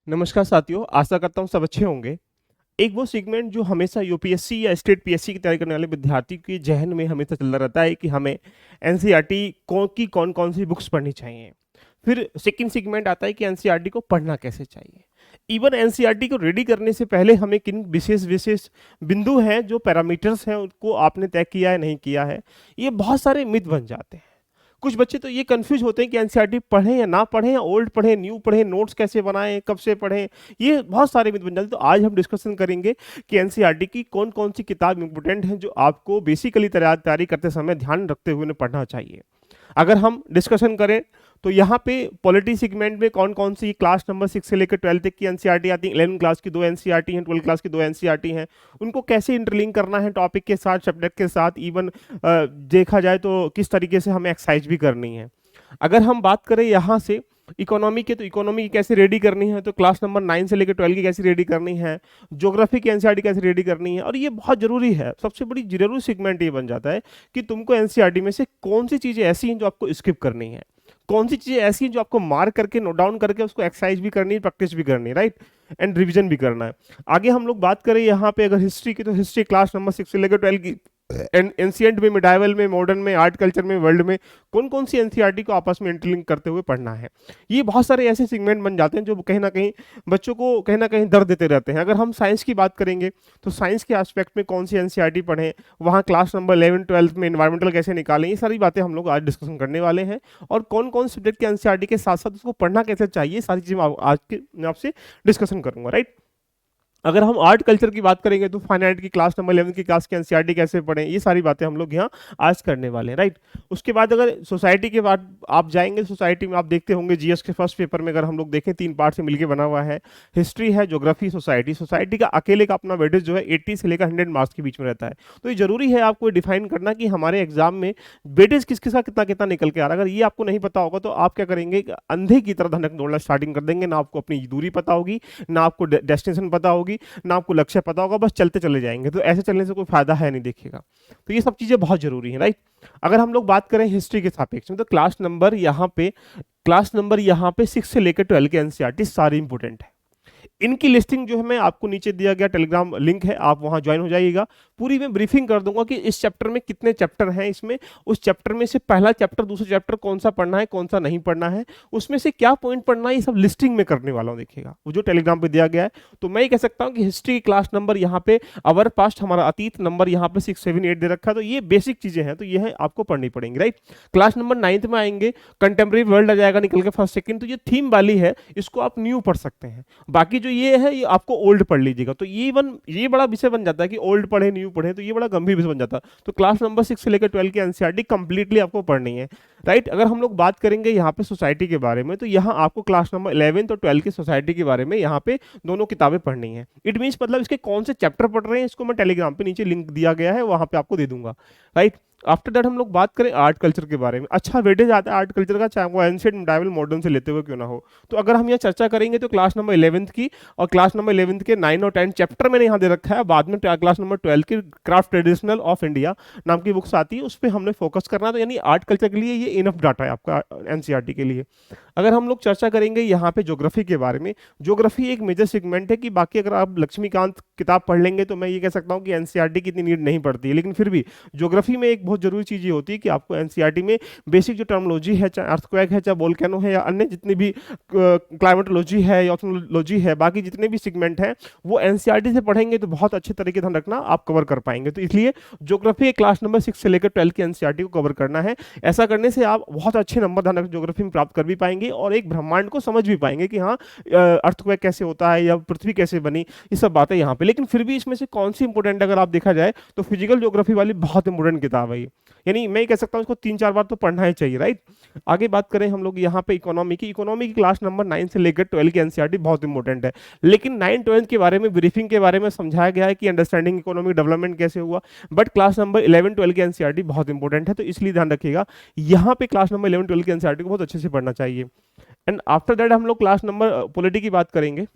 नमस्कार साथियों, आशा करता हूँ सब अच्छे होंगे। एक वो सेगमेंट जो हमेशा यूपीएससी या स्टेट पीएससी की तैयारी करने वाले विद्यार्थी के जहन में हमेशा चलता रहता है कि हमें एनसीईआरटी कौन कौन सी बुक्स पढ़नी चाहिए। फिर सेकंड सेगमेंट आता है कि एनसीईआरटी को पढ़ना कैसे चाहिए। इवन एनसीईआरटी को रेडी करने से पहले हमें किन विशेष विशेष बिंदु हैं, जो पैरामीटर्स हैं, उनको आपने तय किया है नहीं किया है, ये बहुत सारे मिथ बन जाते हैं। कुछ बच्चे तो ये कंफ्यूज होते हैं कि एनसीईआरटी पढ़ें या ना पढ़ें, या ओल्ड पढ़ें, न्यू पढ़ें, नोट्स कैसे बनाएं, कब से पढ़ें। ये बहुत सारे मिथ बन जाते हैं। तो आज हम डिस्कशन करेंगे कि एनसीईआरटी की कौन कौन सी किताब इंपॉर्टेंट हैं, जो आपको बेसिकली तैयारी करते समय ध्यान रखते हुए उन्हें पढ़ना चाहिए। अगर हम डिस्कशन करें तो यहाँ पे पॉलिटी सेगमेंट में कौन कौन सी क्लास नंबर 6 से लेकर 12 तक की एनसीईआरटी आती है, 11 क्लास की 2 एनसीईआरटी हैं, 12 क्लास की 2 एनसीईआरटी हैं, उनको कैसे इंटरलिंक करना है टॉपिक के साथ, सब्जेक्ट के साथ। इवन देखा जाए तो किस तरीके से हमें एक्सरसाइज भी करनी है। अगर हम बात करें यहाँ से इकोनॉमी के, तो इकोनॉमी की कैसे रेडी करनी है, तो क्लास नंबर 9 से लेकर 12 की कैसे रेडी करनी है, ज्योग्राफी की एनसीईआरटी कैसे रेडी करनी है। और ये बहुत जरूरी है, सबसे बड़ी जरूरी सेगमेंट ये बन जाता है कि तुमको एनसीईआरटी में से कौन सी चीजें ऐसी हैं जो आपको स्किप करनी है, कौन सी चीजें ऐसी हैं जो आपको मार्क करके नोट डाउन करके उसको एक्सरसाइज भी करनी है, प्रैक्टिस भी करनी है, राइट, एंड रिवीजन भी करना है। आगे हम लोग बात करें यहाँ पे अगर हिस्ट्री की, तो हिस्ट्री क्लास नंबर 6 से लेकर 12 की, एंशियंट में, मिडाइवल में, मॉडर्न में, आर्ट कल्चर में, वर्ल्ड में कौन कौन सी एनसीईआरटी को आपस में इंटरलिंक करते हुए पढ़ना है। ये बहुत सारे ऐसे सेगमेंट बन जाते हैं जो कहीं ना कहीं बच्चों को कहीं ना कहीं दर्द देते रहते हैं। अगर हम साइंस की बात करेंगे तो साइंस के एस्पेक्ट में कौन सी एनसीईआरटी पढ़ें, वहाँ क्लास नंबर 11 12 में इन्वायरमेंटल कैसे निकालें, ये सारी बातें हम लोग आज डिस्कशन करने वाले हैं। और कौन कौन सब्जेक्ट के एनसीईआरटी के साथ साथ उसको पढ़ना कैसे चाहिए, सारी चीज़ें आज के मैं आपसे डिस्कशन करूंगा, राइट। अगर हम आर्ट कल्चर की बात करेंगे तो फाइन आर्ट की क्लास नंबर 11 की क्लास की एनसीईआरटी कैसे पढ़ें, ये सारी बातें हम लोग यहाँ आज करने वाले हैं, राइट। उसके बाद अगर सोसाइटी के बाद आप जाएंगे, सोसाइटी में आप देखते होंगे जीएस के फर्स्ट पेपर में, अगर हम लोग देखें 3 पार्ट से मिलकर बना हुआ है, हिस्ट्री है, ज्योग्राफी, सोसाइटी। सोसाइटी का अकेले का अपना वेटेज जो है 80 से लेकर 100 मार्क्स के बीच में रहता है। तो ये जरूरी है आपको डिफाइन करना कि हमारे एग्जाम में वेटेज किस किसका कितना कितना निकल के आ रहा है। अगर ये आपको नहीं पता होगा तो आप क्या करेंगे, अंधे की तरह धनक दौड़ना स्टार्टिंग कर देंगे, ना आपको अपनी दूरी पता होगी, ना आपको डेस्टिनेशन पता होगी, ना आपको लक्ष्य पता होगा, बस चलते चले जाएंगे। तो ऐसे चलने से कोई फायदा है नहीं, देखिएगा। तो ये सब चीजें बहुत जरूरी हैं, राइट। अगर हम लोग बात करें हिस्ट्री के सापेक्ष में, तो क्लास नंबर यहाँ पे 6 से लेकर 12 के एनसीईआरटी सारी इंपोर्टेंट है। इनकी लिस्टिंग जो है मैं आपको नीचे दिया गया टेलीग्राम लिंक है, आप वहां ज्वाइन हो जाइएगा। पूरी मैं ब्रीफिंग कर दूंगा कि इस चैप्टर में कितने चैप्टर हैं, इसमें उस चैप्टर में से पहला चैप्टर, दूसरा चैप्टर कौन सा पढ़ना है, कौन सा नहीं पढ़ना है, उसमें से क्या पॉइंट पढ़ना है, ये सब लिस्टिंग में करने वाला हूँ, देखिएगा वो जो टेलीग्राम पे दिया गया है। तो मैं ये कह सकता हूँ कि हिस्ट्री की क्लास नंबर यहाँ पे अवर पास्ट, हमारा अतीत नंबर यहाँ पे 6 7 8 दे रखा है। तो ये बेसिक चीजें हैं, तो ये है आपको पढ़नी पड़ेंगी, राइट। क्लास नंबर 9 में आएंगे, कंटेम्प्रेरी वर्ल्ड आ जाएगा निकल के फर्स्ट सेकंड, तो ये थीम वाली है, इसको आप न्यू पढ़ सकते हैं। बाकी जो ये है ये आपको ओल्ड पढ़ लीजिएगा। तो ये बड़ा विषय बन जाता है कि ओल्ड पढ़े न्यू पढ़े, तो ये बड़ा गंभीर विषय बन जाता है। तो क्लास नंबर 6 से लेकर 12 की एनसीईआरटी कंप्लीटली आपको पढ़नी है, राइट। अगर हम लोग बात करेंगे यहाँ पे सोसाइटी के बारे में, तो यहाँ आपको क्लास नंबर 11 और 12 की सोसाइटी के बारे में यहाँ पे दोनों किताबें पढ़नी है। इट मीन्स मतलब इसके कौन से चैप्टर पढ़ रहे हैं, इसको मैं टेलीग्राम पे नीचे लिंक दिया गया है, वहां पे आपको दे दूंगा, राइट। आफ्टर दैट हम लोग बात करें आर्ट कल्चर के बारे में। अच्छा वेटेज आता है आर्ट कल्चर का, चाहे वो एंशिएंट, मिडाइवल, मॉडर्न से लेते हुए क्यों ना हो। तो अगर हम यहाँ चर्चा करेंगे तो क्लास नंबर 11 की और क्लास नंबर 11 के 9 और 10 चैप्टर मैंने यहाँ दे रखा है। बाद में क्लास नंबर 12 की क्राफ्ट ट्रेडिशनल ऑफ इंडिया नाम की बुक्स आती है, उस पर हमने फोकस करना है। तो यानी आर्ट कल्चर के लिए ये इनफ डाटा है आपका एनसीईआरटी के लिए। अगर हम लोग चर्चा करेंगे यहाँ पे ज्योग्राफी के बारे में, ज्योग्राफी एक मेजर सेगमेंट है कि बाकी अगर आप लक्ष्मीकांत किताब पढ़ लेंगे तो मैं ये कह सकता हूँ कि एनसीईआरटी की इतनी नीड नहीं पड़ती है। लेकिन फिर भी ज्योग्राफी में एक बहुत जरूरी चीज़ ये होती है कि आपको एनसीईआरटी में बेसिक जो टर्मोलॉजी है, चाहे अर्थक्वेक है, चाहे वोल्केनो है, या अन्य जितनी भी क्लाइमेटोलॉजी है या ओशनोलॉजी है, बाकी जितने भी सेगमेंट हैं वो एनसीईआरटी से पढ़ेंगे तो बहुत अच्छे तरीके ध्यान रखना आप कवर कर पाएंगे। तो इसलिए ज्योग्राफी क्लास नंबर 6 से लेकर 12 की एनसीईआरटी को कवर करना है। ऐसा करने से आप बहुत अच्छे नंबर ध्यान ज्योग्राफी में प्राप्त कर भी पाएंगे और एक ब्रह्मांड को समझ भी पाएंगे कि हाँ अर्थक्वेक कैसे होता है या पृथ्वी कैसे बनी, ये सब बातें यहाँ पे। लेकिन फिर भी इसमें से कौन सी इंपोर्टेंट अगर आप देखा जाए तो फिजिकल ज्योग्राफी वाली बहुत इंपोर्टेंट किताब है ये। यानी मैं कह सकता हूँ इसको 3 4 बार तो पढ़ना ही चाहिए, राइट। आगे बात करें हम लोग यहाँ पे इकोनॉमी की क्लास नंबर 9 से लेकर 12 की एनसीईआरटी बहुत इंपॉर्टेंट है। लेकिन 9 12 के बारे में ब्रीफिंग के बारे में समझाया गया है कि अंडरस्टैंडिंग इकोनॉमिक डेवलपमेंट कैसे हुआ। बट क्लास नंबर 11 12 की एनसीईआरटी बहुत इंपॉर्टेंट है, तो इसलिए ध्यान रखिएगा यहाँ पे क्लास नंबर 11 12 की एनसीईआरटी को बहुत अच्छे से पढ़ना चाहिए। एंड आफ्टर दैट हम लोग क्लास नंबर पॉलिटी की बात करेंगे।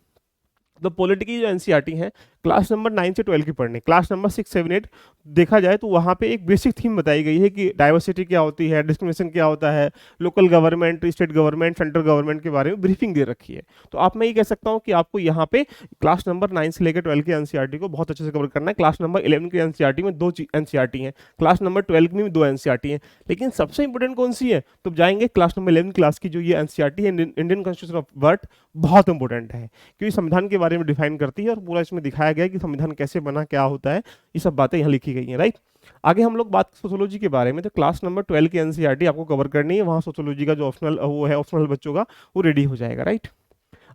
तो पॉलिटी की जो एनसीईआरटी है क्लास नंबर 9 से 12 की पढ़नी। क्लास नंबर 6, 7, 8 देखा जाए तो वहाँ पे एक बेसिक थीम बताई गई है कि डाइवर्सिटी क्या होती है, डिस्क्रिमिनेशन क्या होता है, local government, state government, central government के बारे में ब्रीफिंग दे रखी है। तो आप मैं ये कह सकता हूँ कि आपको यहाँ पे क्लास नंबर 9 से लेकर 12 के एनसीईआरटी को बहुत अच्छे से कवर करना है। क्लास नंबर 11 के एनसीईआरटी में 2 एनसीईआरटी हैं, क्लास नंबर 12 में भी 2 एनसीईआरटी हैं, लेकिन सबसे इंपॉर्टेंट कौन सी है? तो जाएंगे क्लास नंबर 11 क्लास की जो ये एनसीईआरटी है, इंडियन कॉन्स्टिट्यूशन ऑफ बर्थ, बहुत इंपॉर्टेंट है क्योंकि संविधान के बारे में डिफाइन करती है और पूरा इसमें दिखाया गया है कि संविधान कैसे बना, क्या होता है, ये सब बातें यहाँ लिखी गई हैं, राइट। आगे हम लोग बात सोशियोलॉजी के बारे में, तो क्लास नंबर 12 की एनसीईआरटी आपको कवर करनी है, वहाँ सोशियोलॉजी का जो ऑप्शनल वो है, ऑप्शनल बच्चों का, वो रेडी हो जाएगा, राइट।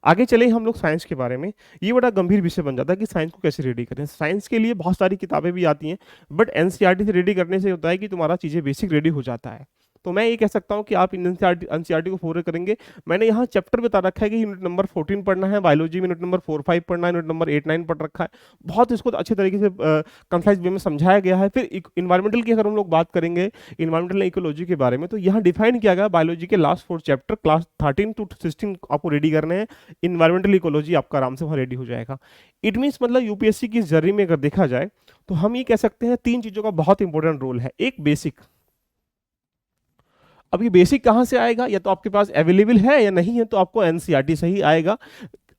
आगे चले हम लोग साइंस के बारे में। ये बड़ा गंभीर विषय बन जाता है कि साइंस को कैसे रेडी करें। साइंस के लिए बहुत सारी किताबें भी आती हैं, बट एनसीईआरटी से रेडी करने से होता है कि तुम्हारा चीज़ें बेसिक रेडी हो जाता है। तो मैं ये कह सकता हूँ कि आप इन एनसीईआरटी को फॉलो करेंगे। मैंने यहाँ चैप्टर बता रखा है कि यूनिट नंबर 14 पढ़ना है, बायोलॉजी में यूनिट नंबर 4, 5 पढ़ना है, यूनिट नंबर 8, 9 पढ़ रखा है। बहुत इसको अच्छे तरीके से कंसाइज वे में समझाया गया है। फिर इन्वायरमेंटल की अगर हम लोग बात करेंगे, इन्वायरमेंटल इकोलॉजी के बारे में, तो यहाँ डिफाइन किया गया बायोलॉजी के लास्ट 4 चैप्टर क्लास 13 to 16 आपको रेडी करने हैं। इन्वायरमेंटल इकोलॉजी आपका आराम से वहाँ रेडी हो जाएगा। इट मीन्स मतलब यूपीएससी की जर्नी में अगर देखा जाए तो हम ये कह सकते हैं 3 चीज़ों का बहुत इंपॉर्टेंट रोल है। एक बेसिक, अब ये बेसिक कहाँ से आएगा? या तो आपके पास अवेलेबल है या नहीं है, तो आपको एनसीईआरटी से ही आएगा।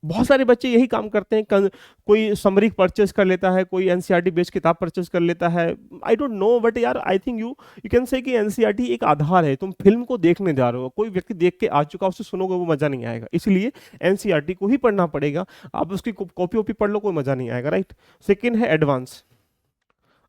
बहुत सारे बच्चे यही काम करते हैं, कोई समरी परचेज कर लेता है, कोई एनसीईआरटी बेस्ड किताब परचेज कर लेता है। आई डोंट नो, बट यार I think you can say कि एनसीईआरटी एक आधार है। तुम फिल्म को देखने जा रहे हो, कोई व्यक्ति देख के आ चुका, उससे सुनोगे वो मजा नहीं आएगा, इसलिए एनसीईआरटी को ही पढ़ना पड़ेगा। आप उसकी कॉपी वॉपी पढ़ लो, कोई मजा नहीं आएगा, राइट। सेकेंड है एडवांस।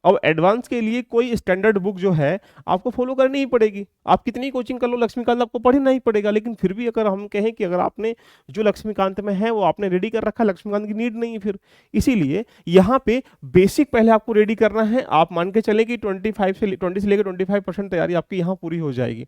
अब एडवांस के लिए कोई स्टैंडर्ड बुक जो है आपको फॉलो करनी ही पड़ेगी। आप कितनी कोचिंग कर लो, लक्ष्मीकांत आपको पढ़ना ही पड़ेगा। लेकिन फिर भी अगर हम कहें कि अगर आपने जो लक्ष्मीकांत में है वो आपने रेडी कर रखा है, लक्ष्मीकांत की नीड नहीं है फिर। इसीलिए यहाँ पे बेसिक पहले आपको रेडी करना है। आप मान के चले कि 20 से लेकर 25% तैयारी आपकी यहाँ पूरी हो जाएगी।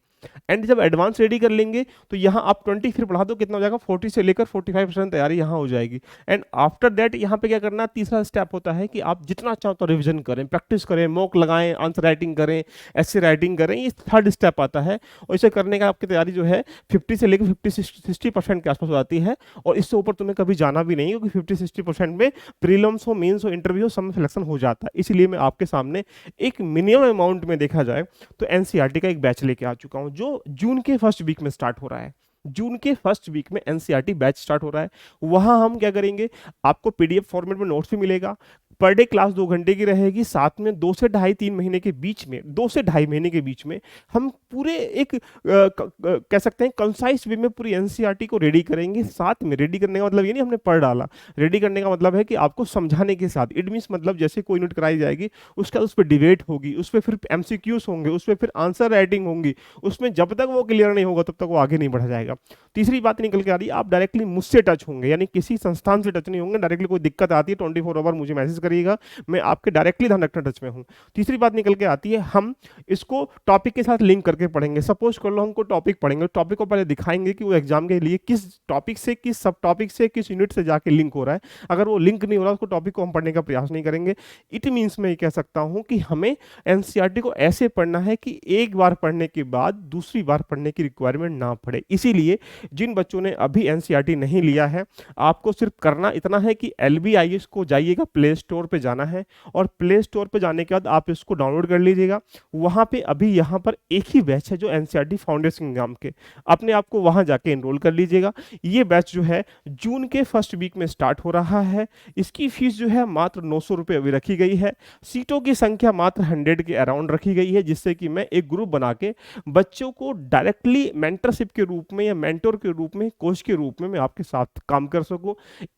एंड जब एडवांस रेडी कर लेंगे तो यहाँ आप 20 फिर बढ़ा दो, कितना हो जाएगा, 40 से लेकर 45% तैयारी यहाँ हो जाएगी। एंड आफ्टर दैट यहाँ पे क्या करना, तीसरा स्टेप होता है कि आप जितना चाहो तो रिविजन करें, प्रैक्टिस करें, मॉक लगाएं, आंसर राइटिंग करें, ऐसे राइटिंग करें। ये थर्ड स्टेप आता है और इसे करने का आपकी तैयारी जो है 50 से लेकर 50-60% के आसपास हो जाती है। और इससे ऊपर तुम्हें कभी जाना भी नहीं, क्योंकि 50-60% में प्रीलिम्स हो, मेंस हो, इंटरव्यू हो, सब में सिलेक्शन हो जाता है। इसलिए मैं आपके सामने एक मिनिमम अमाउंट में देखा जाए तो एनसीईआरटी का एक बैच लेके आ चुका हूं, जो जून के फर्स्ट वीक में स्टार्ट हो रहा है। जून के फर्स्ट वीक में एनसीईआरटी बैच स्टार्ट हो रहा है। वहां हम क्या करेंगे, आपको पीडीएफ फॉर्मेट में नोट्स भी मिलेगा। पर डे क्लास 2 घंटे की रहेगी, साथ में 2 से ढाई 3 महीने के बीच में, 2 से ढाई महीने के बीच में हम पूरे एक कह सकते हैं कंसाइज वे में पूरी एनसीईआरटी को रेडी करेंगे। साथ में रेडी करने का मतलब ये नहीं हमने पढ़ डाला, रेडी करने का मतलब है कि आपको समझाने के साथ। इट मीन्स मतलब जैसे कोई यूनिट कराई जाएगी, उसका उस पर डिबेट होगी, उस पर फिर एमसीक्यूज होंगे, उस पर फिर आंसर राइटिंग होंगी, उसमें जब तक वो क्लियर नहीं होगा तब तक वो आगे नहीं बढ़ा जाएगा। तीसरी बात निकल के आ रही है, आप डायरेक्टली मुझसे टच होंगे, यानी किसी संस्थान से टच नहीं होंगे। डायरेक्टली कोई दिक्कत आती है 24 आवर मुझे मैसेज करिएगा, मैं आपके डायरेक्टली ध्यान रखना टच में हूं। तीसरी बात निकल के आती है, हम इसको टॉपिक के साथ लिंक करके पढ़ेंगे। सपोज कर लो हमको टॉपिक पढ़ेंगे, टॉपिक को पहले दिखाएंगे कि वो एग्जाम के लिए किस टॉपिक से, किस सब टॉपिक से, किस यूनिट से जाके लिंक हो रहा है। अगर वो लिंक नहीं हो रहा उसको टॉपिक को हम पढ़ने का प्रयास नहीं करेंगे। इट मीन्स मैं ये कह सकता हूं कि हमें एनसीईआरटी को ऐसे पढ़ना है कि एक बार पढ़ने के बाद दूसरी बार पढ़ने की रिक्वायरमेंट ना पड़े। इसीलिए जिन बच्चों ने अभी एनसीईआरटी नहीं लिया है, आपको सिर्फ करना इतना है कि LBIS को जाइएगा, प्ले स्टोर पे जाना है और प्ले स्टोर पे जाने के बाद आप इसको डाउनलोड कर लीजिएगा। वहां पे अभी यहाँ पर एक ही बैच है जो एनसीईआरटी फाउंडेशन एग्जाम के, अपने आप को वहां जाके एनरोल कर लीजिएगा। ये बैच जो है जून के फर्स्ट वीक में स्टार्ट हो रहा है। इसकी फीस जो है मात्र 900 रुपये अभी रखी गई है। सीटों की संख्या मात्र 100 के अराउंड रखी गई है, जिससे कि मैं एक ग्रुप बना के बच्चों को डायरेक्टली मेंटरशिप के रूप में या मेंटोर के रूप में, कोच के रूप में मैं आपके साथ काम कर सकूं।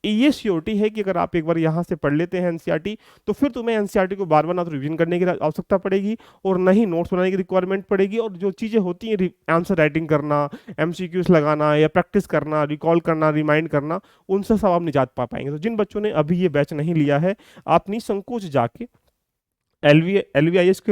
ये श्योरिटी है कि अगर आप एक बार यहाँ से पढ़ लेते हैं एनसीईआरटी, तो फिर तुम्हें एनसीईआरटी को बार बार ना तो रिवीजन करने की आवश्यकता पड़ेगी और ना ही नोट्स बनाने की रिक्वायरमेंट पड़ेगी। और जो चीज़ें होती हैं, आंसर राइटिंग करना, एमसीक्यूज लगाना या प्रैक्टिस करना, रिकॉल करना, रिमाइंड करना, उनसे सब आप निजात पा पाएंगे। तो जिन बच्चों ने अभी ये बैच नहीं लिया है, आप निसंकोच जाके LVIS के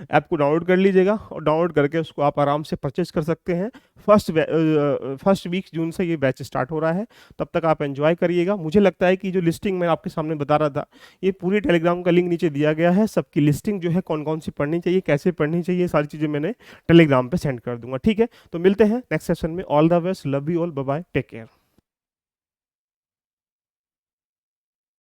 ऐप को डाउनलोड कर लीजिएगा और डाउनलोड करके उसको आप आराम से परचेज कर सकते हैं। फर्स्ट वीक जून से ये बैच स्टार्ट हो रहा है, तब तक आप एंजॉय करिएगा। मुझे लगता है कि जो लिस्टिंग मैं आपके सामने बता रहा था, ये पूरी टेलीग्राम का लिंक नीचे दिया गया है। सबकी लिस्टिंग जो है कौन कौन सी पढ़नी चाहिए, कैसे पढ़नी चाहिए, सारी चीज़ें मैंने टेलीग्राम पर सेंड कर दूंगा। ठीक है, तो मिलते हैं नेक्स्ट सेशन में। All the best, love you all, bye bye, take care.